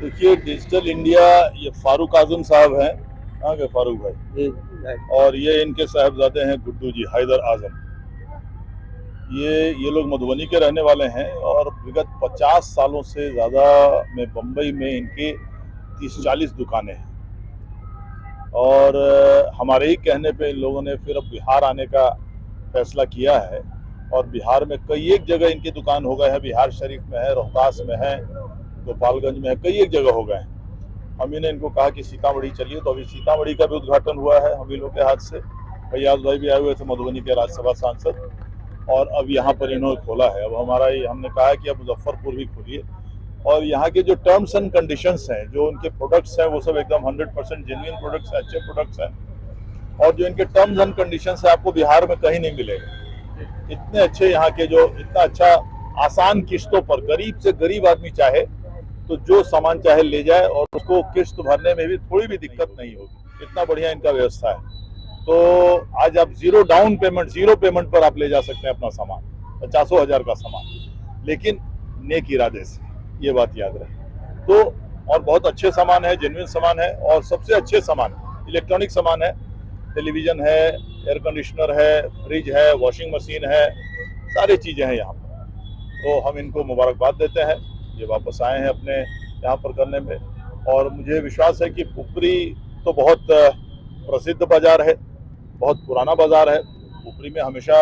देखिए, digital India ये फारूक आजम साहब हैं। कहाँ के फारूक भाई? और ये इनके साहबजादे हैं गुड्डू जी, हैदर आजम। ये लोग मधुबनी के रहने वाले हैं और विगत 50 सालों से ज़्यादा में बम्बई में इनकी 30-40 दुकानें हैं। और हमारे ही कहने पे इन लोगों ने फिर अब बिहार आने का फैसला किया है और बिहार में कई एक जगह इनकी दुकान हो गए हैं। बिहार शरीफ में है, रोहतास में है, गोपालगंज में है, कई एक जगह हो गए हैं। हम ही ने इनको कहा कि सीतामढ़ी चलिए, तो अभी सीतामढ़ी का भी उद्घाटन हुआ है हम ही लोग के हाथ से। फैयाज भाई भी आए हुए थे, मधुबनी के राज्यसभा सांसद, और अब यहाँ पर इन्होंने खोला है। अब हमने कहा है कि अब मुजफ्फरपुर भी खोलिए और यहाँ के जो टर्म्स एंड कंडीशंस हैं, जो उनके प्रोडक्ट्स हैं, वो सब एकदम 100% जेन्युइन प्रोडक्ट्स हैं, अच्छे प्रोडक्ट्स हैं। और जो इनके टर्म्स एंड कंडीशंस है आपको बिहार में कहीं नहीं मिलेगा। इतने अच्छे यहाँ के, जो इतना अच्छा आसान किस्तों पर गरीब से गरीब आदमी चाहे तो जो सामान चाहे ले जाए और उसको किस्त भरने में भी थोड़ी भी दिक्कत नहीं होगी। इतना बढ़िया इनका व्यवस्था है। तो आज आप जीरो पेमेंट पर आप ले जा सकते हैं अपना सामान, 50,000 का सामान, लेकिन नेक इरादे से, ये बात याद रहे। तो और बहुत अच्छे सामान है, जेन्युइन सामान है, और सबसे अच्छे सामान इलेक्ट्रॉनिक सामान है। टेलीविजन है, एयर कंडीशनर है, फ्रिज है, वॉशिंग मशीन है, सारी चीज़ें हैं यहाँ पर। तो हम इनको मुबारकबाद देते हैं, ये वापस आए हैं अपने यहाँ पर करने में। और मुझे विश्वास है कि पुपरी तो बहुत प्रसिद्ध बाज़ार है, बहुत पुराना बाज़ार है। पुपरी में हमेशा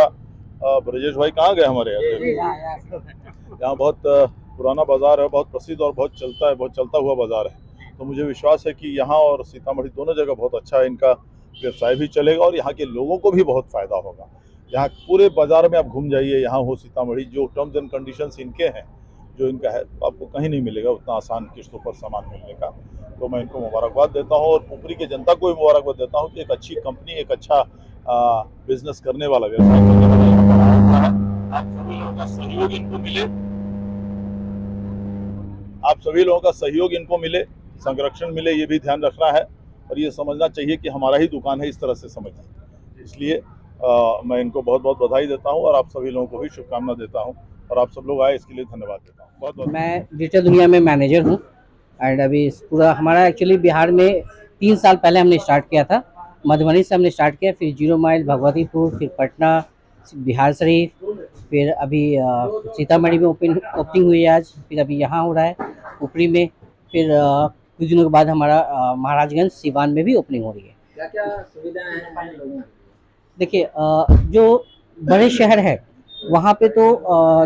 ब्रजेश भाई कहाँ गए हमारे यहाँ बहुत पुराना बाज़ार है, बहुत प्रसिद्ध और बहुत चलता हुआ बाज़ार है। तो मुझे विश्वास है कि यहाँ और सीतामढ़ी दोनों जगह बहुत अच्छा इनका व्यवसाय भी चलेगा और यहाँ के लोगों को भी बहुत फ़ायदा होगा। यहाँ पूरे बाज़ार में आप घूम जाइए, यहाँ हो सीतामढ़ी, जो टर्म्स एंड कंडीशंस इनके हैं, जो इनका है, आपको कहीं नहीं मिलेगा उतना आसान किस्तों पर सामान मिलने का। तो मैं इनको मुबारकबाद देता हूँ और पुपरी की जनता को भी मुबारकबाद देता हूँ कि एक अच्छी कंपनी, एक अच्छा बिजनेस करने वाला, व्यवसाय करने वाला है। आप सभी लोगों का सहयोग इनको मिले, संरक्षण मिले, ये भी ध्यान रखना है और ये समझना चाहिए कि हमारा ही दुकान है, इस तरह से समझिए। इसलिए मैं इनको बहुत बहुत बधाई देता हूँ और आप सभी लोगों को भी शुभकामना देता हूँ और आप सब लोग आए इसके लिए धन्यवाद देता हूँ। बहुत बहुत। मैं डिजिटल दुनिया में मैनेजर हूँ एंड अभी पूरा हमारा एक्चुअली बिहार में 3 साल पहले हमने स्टार्ट किया था। मधुबनी से हमने स्टार्ट किया, फिर 0 माइल, भगवतीपुर, फिर पटना, बिहार शरीफ, फिर अभी सीतामढ़ी में ओपनिंग हुई आज, फिर अभी यहाँ हो रहा है ऊपरी में, फिर कुछ दिनों के बाद हमारा महाराजगंज सिवान में भी ओपनिंग हो रही है। क्या क्या सुविधाएं हैं लोगों को? देखिए, जो बड़े शहर है वहाँ पे तो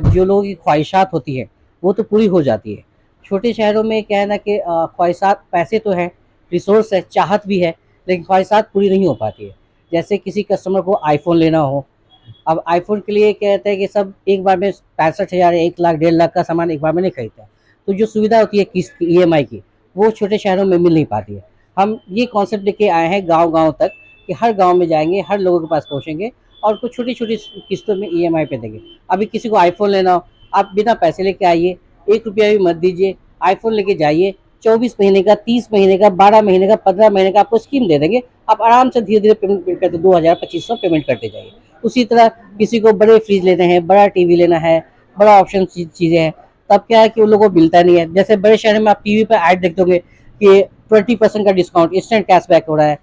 जो लोगों की ख्वाहिशात होती है वो तो पूरी हो जाती है। छोटे शहरों में क्या है ना कि ख्वाहिशात, पैसे तो है, रिसोर्स है, चाहत भी है, लेकिन ख्वाहिशात पूरी नहीं हो पाती है। जैसे किसी कस्टमर को आईफोन लेना हो, अब आईफोन के लिए कहते हैं कि सब एक बार में 65,000, 1 लाख, 1.5 लाख का सामान एक बार में नहीं खरीदता है। तो जो सुविधा होती है किस्त EMI की, वो छोटे शहरों में मिल नहीं पाती है। हम ये कॉन्सेप्ट लेके आए हैं गांव-गांव तक कि हर गांव में जाएंगे, हर लोगों के पास पहुंचेंगे और कुछ छोटी-छोटी किस्तों में EMI पे देंगे। अभी किसी को आईफोन लेना हो, आप बिना पैसे लेके आइए, 1 रुपया भी मत दीजिए, आईफोन लेके जाइए, 24 महीने का, 30 महीने का, 12 महीने का, 15 महीने का आपको स्कीम दे देंगे। आप आराम से धीरे-धीरे पेमेंट करते 2,000-2,500 पेमेंट करते जाइए। उसी तरह किसी को बड़े फ्रिज लेने हैं, बड़ा टीवी लेना है, बड़ा ऑप्शन चीज़ें हैं, तब क्या है कि उन लोगों को मिलता नहीं है। जैसे बड़े शहर में आप टीवी पर ऐड देख दोगे कि 20% का डिस्काउंट, इंस्टेंट कैशबैक हो रहा है,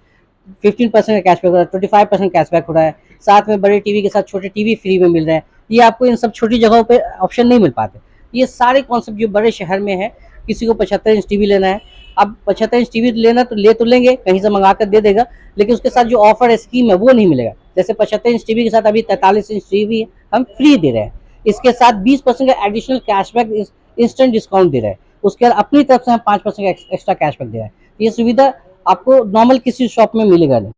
15% का कैशबैक हो रहा है, 25% कैशबैक हो रहा है, साथ में बड़े टीवी के साथ छोटे टीवी फ्री में मिल रहे हैं। ये आपको इन सब छोटी जगहों पे ऑप्शन नहीं मिल पाते। ये सारे कॉन्सेप्ट जो बड़े शहर में है, किसी को 75 इंच टीवी लेना है, अब 75 इंच टीवी लेना तो लेंगे, कहीं से मंगा कर दे देगा, लेकिन उसके साथ जो ऑफर है, स्कीम है, वो नहीं मिलेगा। जैसे 75 इंच टीवी के साथ अभी 43 इंच टीवी हम फ्री दे रहे हैं, इसके साथ 20% का एडिशनल कैशबैक, इंस्टेंट डिस्काउंट दे रहे हैं, उसके बाद अपनी तरफ से हम 5% का एक्स्ट्रा कैशबैक दे रहे हैं। ये सुविधा आपको नॉर्मल किसी शॉप में मिलेगा नहीं।